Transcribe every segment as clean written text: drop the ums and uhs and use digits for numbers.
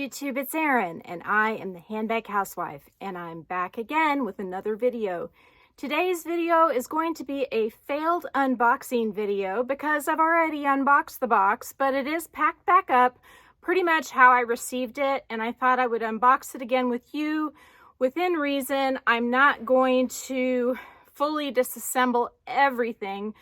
YouTube, it's Erin, and I am the Handbag Housewife, and I'm back again with another video. Today's video is going to be a failed unboxing video because I've already unboxed the box, but it is packed back up pretty much how I received it, and I thought I would unbox it again with you within reason. I'm not going to fully disassemble everything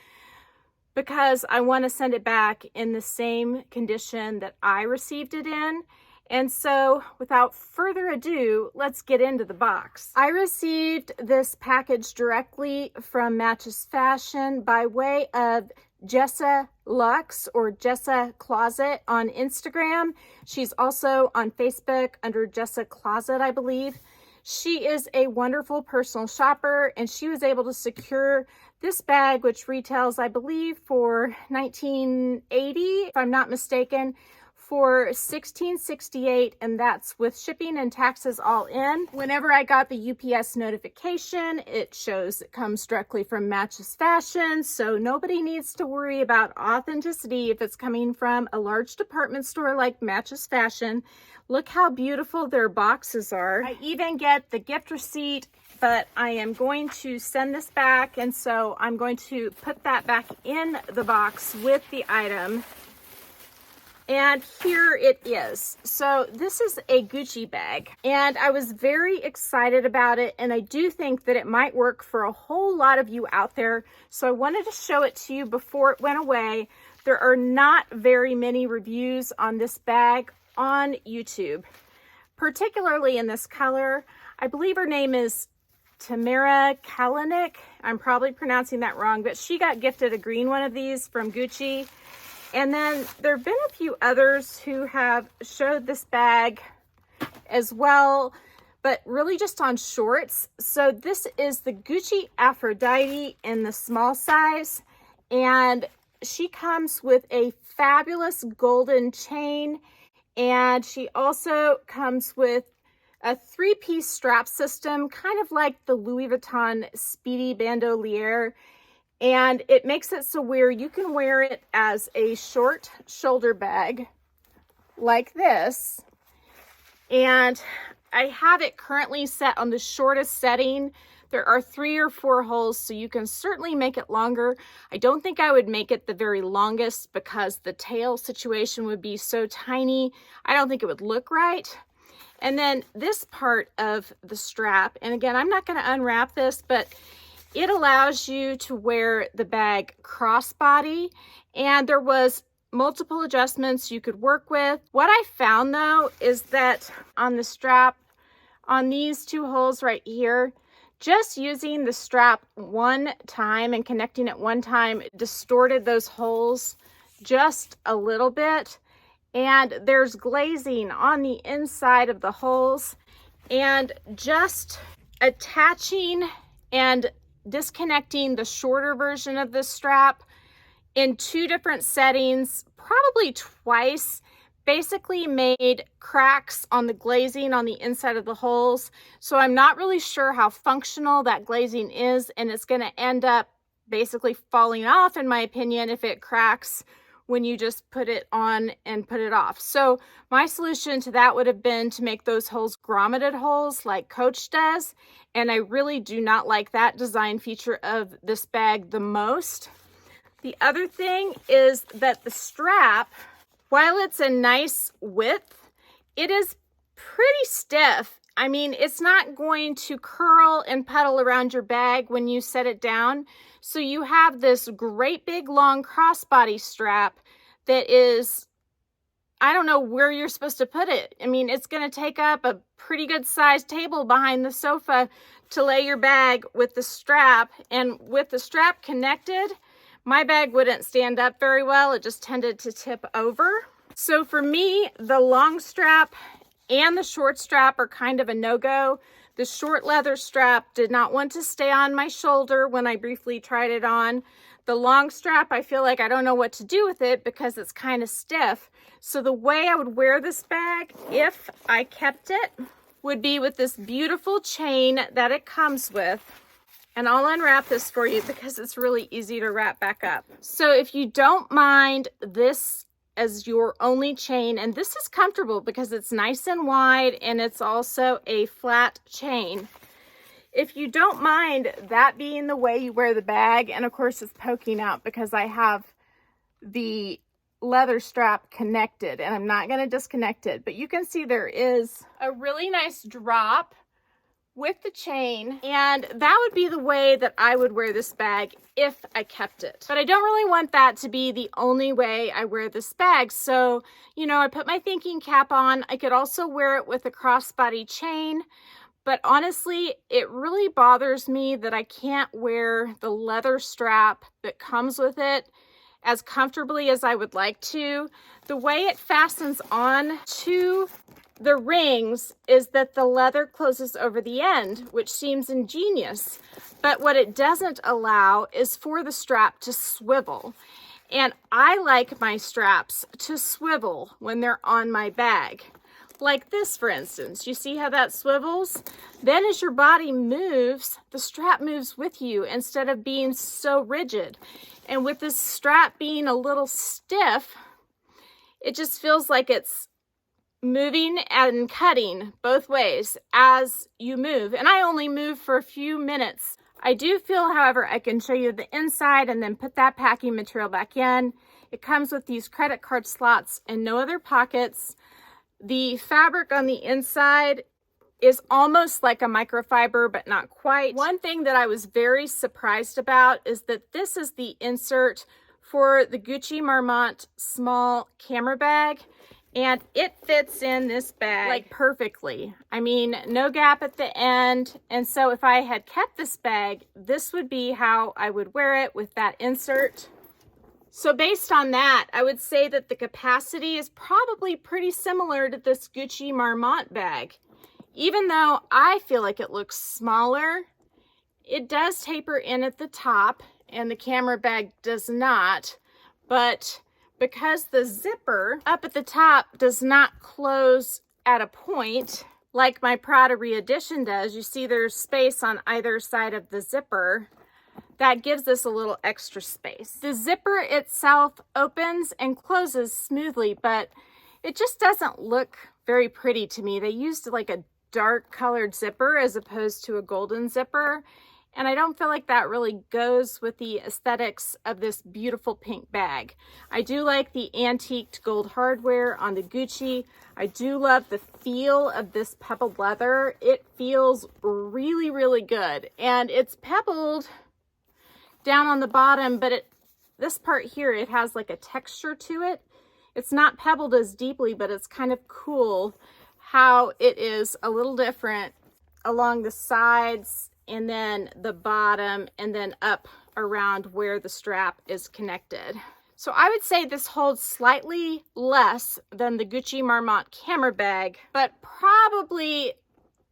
because I want to send it back in the same condition that I received it in. And so without further ado, let's get into the box. I received this package directly from Matches Fashion by way of Jessa Luxe or Jessa Closet on Instagram. She's also on Facebook under Jessa Closet, I believe. She is a wonderful personal shopper, and she was able to secure this bag, which retails, I believe, for $19.80, if I'm not mistaken, for $16.68, and that's with shipping and taxes all in. Whenever I got the UPS notification, it shows it comes directly from Matches Fashion, so nobody needs to worry about authenticity if it's coming from a large department store like Matches Fashion. Look how beautiful their boxes are. I even get the gift receipt, but I am going to send this back, and so I'm going to put that back in the box with the item. And here it is. So this is a Gucci bag, and I was very excited about it, and I do think that it might work for a whole lot of you out there. So I wanted to show it to you before it went away. There are not very many reviews on this bag on YouTube, particularly in this color. I believe her name is Tamara Kalanick. I'm probably pronouncing that wrong, but she got gifted a green one of these from Gucci. And then there have been a few others who have showed this bag as well, but really just on shorts. So this is the Gucci Aphrodite in the small size, and she comes with a fabulous golden chain, and she also comes with a three-piece strap system, kind of like the Louis Vuitton Speedy Bandolier. And it makes it so where you can wear it as a short shoulder bag like this. And I have it currently set on the shortest setting. There are 3 or 4 holes, so you can certainly make it longer. I don't think I would make it the very longest because the tail situation would be so tiny. I don't think it would look right. And then this part of the strap, and again, I'm not going to unwrap this, but it allows you to wear the bag crossbody, and there was multiple adjustments you could work with. What I found though is that on the strap, on these 2 holes right here, just using the strap one time and connecting it one time distorted those holes just a little bit. And there's glazing on the inside of the holes, and just attaching and disconnecting the shorter version of this strap in 2 different settings, probably twice, basically made cracks on the glazing on the inside of the holes. So I'm not really sure how functional that glazing is, and it's going to end up basically falling off, in my opinion, if it cracks when you just put it on and put it off. So my solution to that would have been to make those holes grommeted holes like Coach does, and I really do not like that design feature of this bag the most. The other thing is that the strap, while it's a nice width, it is pretty stiff. I mean, it's not going to curl and pedal around your bag when you set it down. So you have this great big long crossbody strap that is, I don't know where you're supposed to put it. I mean, it's going to take up a pretty good sized table behind the sofa to lay your bag with the strap. And with the strap connected, my bag wouldn't stand up very well. It just tended to tip over. So for me, the long strap and the short strap are kind of a no-go. The short leather strap did not want to stay on my shoulder when I briefly tried it on. The long strap, I feel like I don't know what to do with it because it's kind of stiff. So the way I would wear this bag, if I kept it, would be with this beautiful chain that it comes with. And I'll unwrap this for you because it's really easy to wrap back up. So if you don't mind this as your only chain. And this is comfortable because it's nice and wide and it's also a flat chain. If you don't mind that being the way you wear the bag, and of course it's poking out because I have the leather strap connected and I'm not going to disconnect it, but you can see there is a really nice drop with the chain, and that would be the way that I would wear this bag if I kept it. But I don't really want that to be the only way I wear this bag. So, you know, I put my thinking cap on. I could also wear it with a crossbody chain, but honestly, it really bothers me that I can't wear the leather strap that comes with it as comfortably as I would like to. The way it fastens on to the rings is that the leather closes over the end, which seems ingenious. But what it doesn't allow is for the strap to swivel. And I like my straps to swivel when they're on my bag. Like this, for instance. You see how that swivels? Then as your body moves, the strap moves with you instead of being so rigid. And with this strap being a little stiff, it just feels like it's moving and cutting both ways as you move. And I only move for a few minutes. I do feel, however, I can show you the inside and then put that packing material back in. It comes with these credit card slots and no other pockets. The fabric on the inside is almost like a microfiber, but not quite. One thing that I was very surprised about is that this is the insert for the Gucci Marmont small camera bag. And it fits in this bag like perfectly. I mean, no gap at the end. And so if I had kept this bag, this would be how I would wear it with that insert. So based on that, I would say that the capacity is probably pretty similar to this Gucci Marmont bag. Even though I feel like it looks smaller, it does taper in at the top and the camera bag does not. But because the zipper up at the top does not close at a point like my Prada Re-edition does, you see there's space on either side of the zipper. That gives this a little extra space. The zipper itself opens and closes smoothly, but it just doesn't look very pretty to me. They used like a dark colored zipper as opposed to a golden zipper. And I don't feel like that really goes with the aesthetics of this beautiful pink bag. I do like the antiqued gold hardware on the Gucci. I do love the feel of this pebbled leather. It feels really, really good. And it's pebbled down on the bottom, but this part here, it has like a texture to it. It's not pebbled as deeply, but it's kind of cool how it is a little different along the sides and then the bottom and then up around where the strap is connected. So I would say this holds slightly less than the Gucci Marmont camera bag, but probably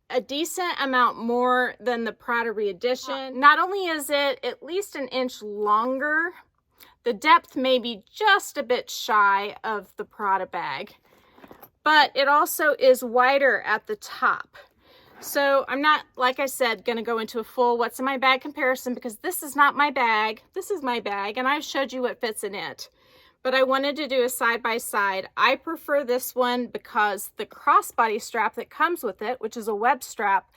a decent amount more than the Prada Re-edition. Not only is it at least an inch longer, the depth may be just a bit shy of the Prada bag, but it also is wider at the top. So I'm not, like I said, going to go into a full what's in my bag comparison because this is not my bag. This is my bag and I've showed you what fits in it. But I wanted to do a side-by-side. I prefer this one because the crossbody strap that comes with it, which is a web strap,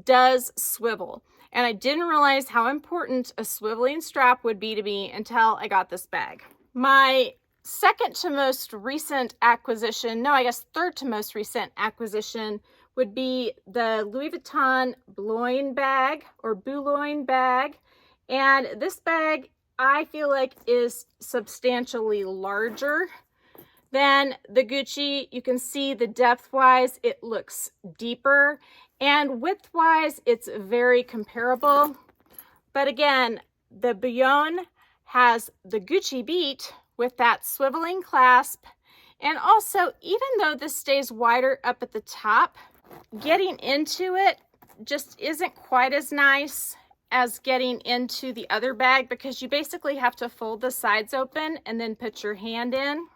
does swivel. And I didn't realize how important a swiveling strap would be to me until I got this bag. My second to most recent acquisition, no, I guess third to most recent acquisition would be the Louis Vuitton Boulogne bag or Boulogne bag. And this bag, I feel like, is substantially larger than the Gucci. You can see the depth-wise, it looks deeper, and width-wise, it's very comparable. But again, the Boulogne has the Gucci beat with that swiveling clasp, and also, even though this stays wider up at the top, getting into it just isn't quite as nice as getting into the other bag because you basically have to fold the sides open and then put your hand in.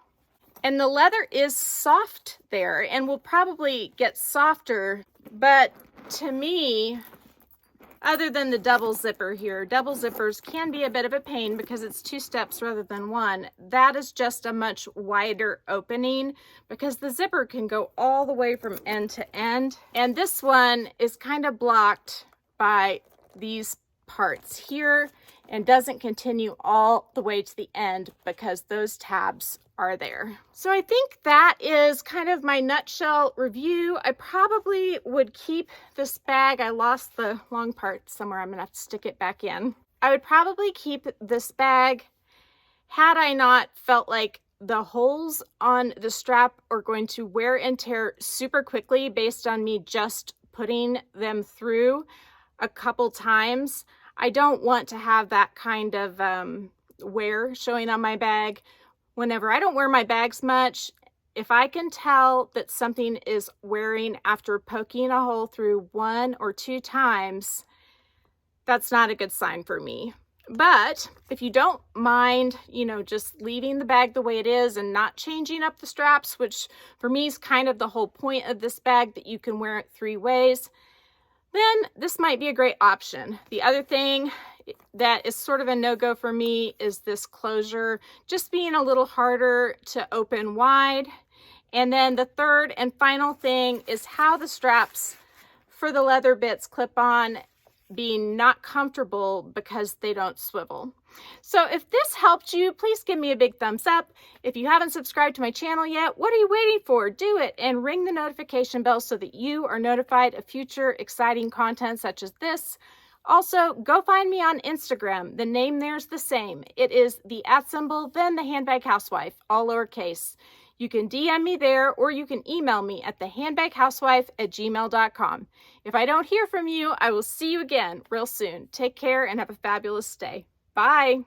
And the leather is soft there and will probably get softer, but to me, other than the double zipper here. Double zippers can be a bit of a pain because it's 2 steps rather than 1. That is just a much wider opening because the zipper can go all the way from end to end. And this one is kind of blocked by these parts here and doesn't continue all the way to the end because those tabs are there. So I think that is kind of my nutshell review. I probably would keep this bag. I lost the long part somewhere. I'm gonna have to stick it back in. I would probably keep this bag had I not felt like the holes on the strap are going to wear and tear super quickly based on me just putting them through a couple times. I don't want to have that kind of wear showing on my bag. Whenever I don't wear my bags much, if I can tell that something is wearing after poking a hole through 1 or 2 times, that's not a good sign for me. But if you don't mind, you know, just leaving the bag the way it is and not changing up the straps, which for me is kind of the whole point of this bag, that you can wear it 3 ways, then this might be a great option. The other thing that is sort of a no-go for me is this closure just being a little harder to open wide. And then the third and final thing is how the straps for the leather bits clip on being not comfortable because they don't swivel. So if this helped you, please give me a big thumbs up. If you haven't subscribed to my channel yet, what are you waiting for? Do it and ring the notification bell so that you are notified of future exciting content such as this. Also, go find me on Instagram. The name there's the same. It is the @ then the handbag housewife, all lowercase. You can DM me there or you can email me at thehandbaghousewife@gmail.com. If I don't hear from you, I will see you again real soon. Take care and have a fabulous day. Bye.